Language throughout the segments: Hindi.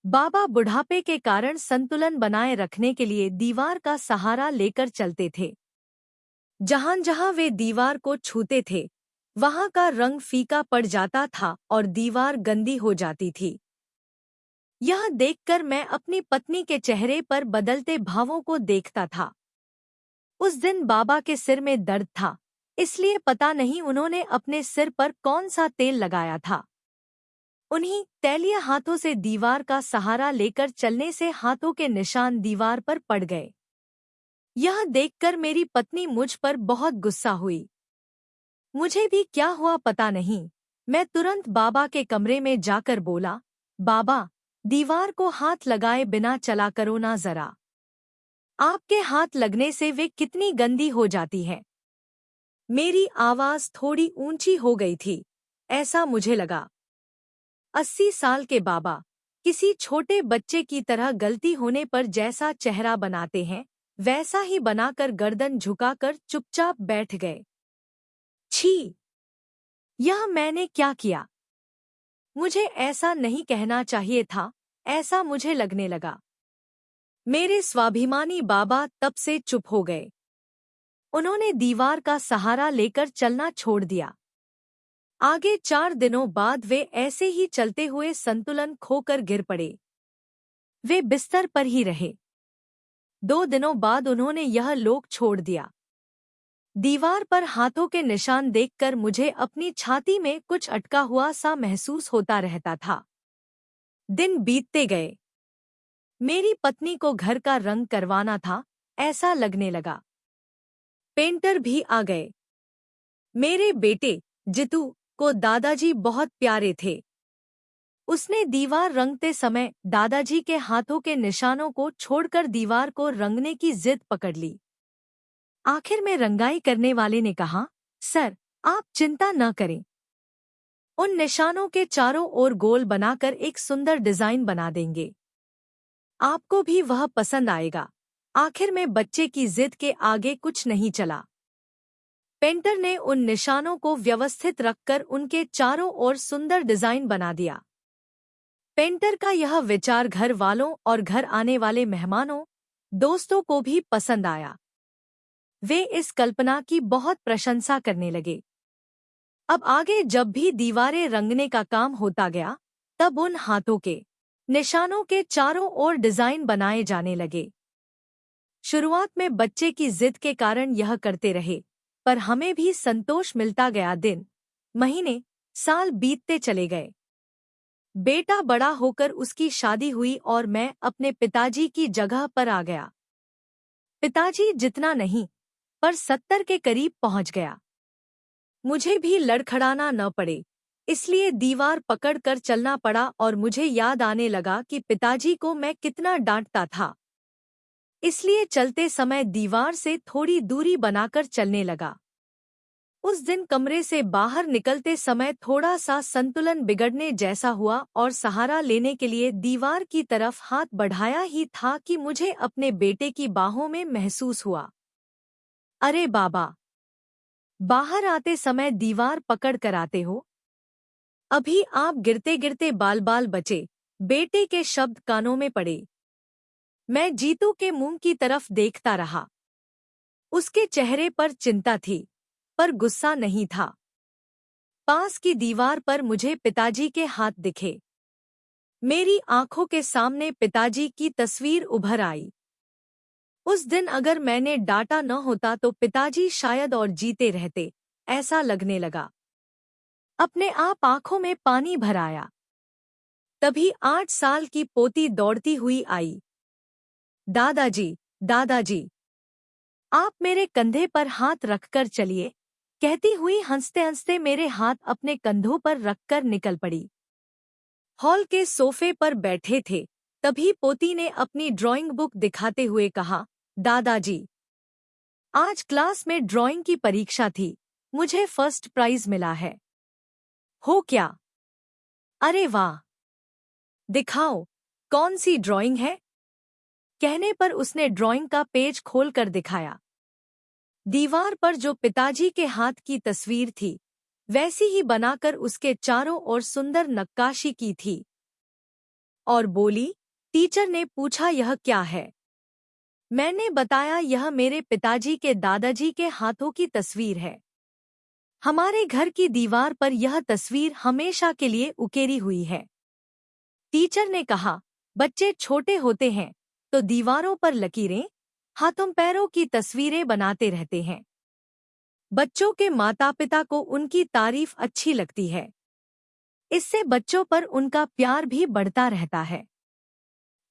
बाबा बुढ़ापे के कारण संतुलन बनाए रखने के लिए दीवार का सहारा लेकर चलते थे। जहां जहां वे दीवार को छूते थे वहां का रंग फीका पड़ जाता था और दीवार गंदी हो जाती थी। यह देखकर मैं अपनी पत्नी के चेहरे पर बदलते भावों को देखता था। उस दिन बाबा के सिर में दर्द था, इसलिए पता नहीं उन्होंने अपने सिर पर कौन सा तेल लगाया था। उन्हीं तैलीय हाथों से दीवार का सहारा लेकर चलने से हाथों के निशान दीवार पर पड़ गए। यह देखकर मेरी पत्नी मुझ पर बहुत गुस्सा हुई। मुझे भी क्या हुआ पता नहीं। मैं तुरंत बाबा के कमरे में जाकर बोला, बाबा, दीवार को हाथ लगाए बिना चला करो ना जरा। आपके हाथ लगने से वे कितनी गंदी हो जाती है। मेरी आवाज थोड़ी ऊंची हो गई थी, ऐसा मुझे लगा। 80 साल के बाबा किसी छोटे बच्चे की तरह गलती होने पर जैसा चेहरा बनाते हैं वैसा ही बनाकर गर्दन झुकाकर चुपचाप बैठ गए। छी! यह मैंने क्या किया? मुझे ऐसा नहीं कहना चाहिए था, ऐसा मुझे लगने लगा। मेरे स्वाभिमानी बाबा तब से चुप हो गए। उन्होंने दीवार का सहारा लेकर चलना छोड़ दिया। आगे 4 दिनों बाद वे ऐसे ही चलते हुए संतुलन खोकर गिर पड़े। वे बिस्तर पर ही रहे। 2 दिनों बाद उन्होंने यह लोक छोड़ दिया। दीवार पर हाथों के निशान देखकर मुझे अपनी छाती में कुछ अटका हुआ सा महसूस होता रहता था। दिन बीतते गए। मेरी पत्नी को घर का रंग करवाना था, ऐसा लगने लगा। पेंटर भी आ गए। मेरे बेटे जितू को दादाजी बहुत प्यारे थे। उसने दीवार रंगते समय दादाजी के हाथों के निशानों को छोड़कर दीवार को रंगने की जिद पकड़ ली। आखिर में रंगाई करने वाले ने कहा, सर, आप चिंता न करें। उन निशानों के चारों ओर गोल बनाकर एक सुंदर डिजाइन बना देंगे। आपको भी वह पसंद आएगा। आखिर में बच्चे की जिद के आगे कुछ नहीं चला। पेंटर ने उन निशानों को व्यवस्थित रखकर उनके चारों ओर सुंदर डिजाइन बना दिया। पेंटर का यह विचार घर वालों और घर आने वाले मेहमानों, दोस्तों को भी पसंद आया। वे इस कल्पना की बहुत प्रशंसा करने लगे। अब आगे जब भी दीवारें रंगने का काम होता गया, तब उन हाथों के निशानों के चारों ओर डिजाइन बनाए जाने लगे। शुरुआत में बच्चे की जिद के कारण यह करते रहे, पर हमें भी संतोष मिलता गया। दिन, महीने, साल बीतते चले गए। बेटा बड़ा होकर उसकी शादी हुई और मैं अपने पिताजी की जगह पर आ गया। पिताजी जितना नहीं, पर 70 के करीब पहुंच गया। मुझे भी लड़खड़ाना न पड़े, इसलिए दीवार पकड़कर चलना पड़ा और मुझे याद आने लगा कि पिताजी को मैं कितना डांटता था। इसलिए चलते समय दीवार से थोड़ी दूरी बनाकर चलने लगा। उस दिन कमरे से बाहर निकलते समय थोड़ा सा संतुलन बिगड़ने जैसा हुआ और सहारा लेने के लिए दीवार की तरफ हाथ बढ़ाया ही था कि मुझे अपने बेटे की बाहों में महसूस हुआ। अरे बाबा, बाहर आते समय दीवार पकड़ कर आते हो। अभी आप गिरते गिरते बाल बाल बचे, बेटे के शब्द कानों में पड़े। मैं जीतू के मुंह की तरफ देखता रहा। उसके चेहरे पर चिंता थी, पर गुस्सा नहीं था। पास की दीवार पर मुझे पिताजी के हाथ दिखे। मेरी आंखों के सामने पिताजी की तस्वीर उभर आई। उस दिन अगर मैंने डांटा न होता तो पिताजी शायद और जीते रहते, ऐसा लगने लगा। अपने आप आंखों में पानी भर आया। तभी 8 साल की पोती दौड़ती हुई आई। दादाजी, दादाजी, आप मेरे कंधे पर हाथ रखकर चलिए, कहती हुई हंसते हंसते मेरे हाथ अपने कंधों पर रखकर निकल पड़ी। हॉल के सोफे पर बैठे थे, तभी पोती ने अपनी ड्राइंग बुक दिखाते हुए कहा, दादाजी, आज क्लास में ड्राइंग की परीक्षा थी, मुझे फर्स्ट प्राइज मिला है। हो क्या? अरे वाह! दिखाओ, कौन सी ड्राइंग है? कहने पर उसने ड्राइंग का पेज खोलकर दिखाया। दीवार पर जो पिताजी के हाथ की तस्वीर थी, वैसी ही बनाकर उसके चारों ओर सुंदर नक्काशी की थी। और बोली, टीचर ने पूछा यह क्या है? मैंने बताया यह मेरे पिताजी के दादाजी के हाथों की तस्वीर है। हमारे घर की दीवार पर यह तस्वीर हमेशा के लिए उकेरी हुई है। टीचर ने कहा, बच्चे छोटे होते हैं तो दीवारों पर लकीरें, हाथों पैरों की तस्वीरें बनाते रहते हैं। बच्चों के माता पिता को उनकी तारीफ अच्छी लगती है। इससे बच्चों पर उनका प्यार भी बढ़ता रहता है।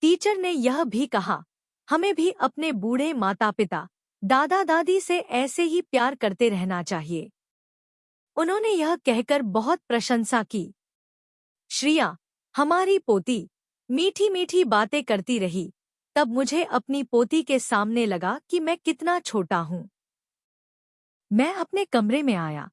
टीचर ने यह भी कहा, हमें भी अपने बूढ़े माता पिता, दादा दादी से ऐसे ही प्यार करते रहना चाहिए। उन्होंने यह कहकर बहुत प्रशंसा की। श्रिया, हमारी पोती, मीठी मीठी बातें करती रही। तब मुझे अपनी पोती के सामने लगा कि मैं कितना छोटा हूँ। मैं अपने कमरे में आया,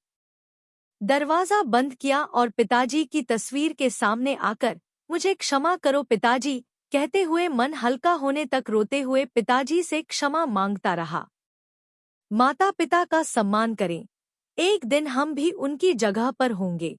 दरवाजा बंद किया और पिताजी की तस्वीर के सामने आकर, मुझे क्षमा करो पिताजी, कहते हुए मन हल्का होने तक रोते हुए पिताजी से क्षमा मांगता रहा। माता पिता का सम्मान करें, एक दिन हम भी उनकी जगह पर होंगे।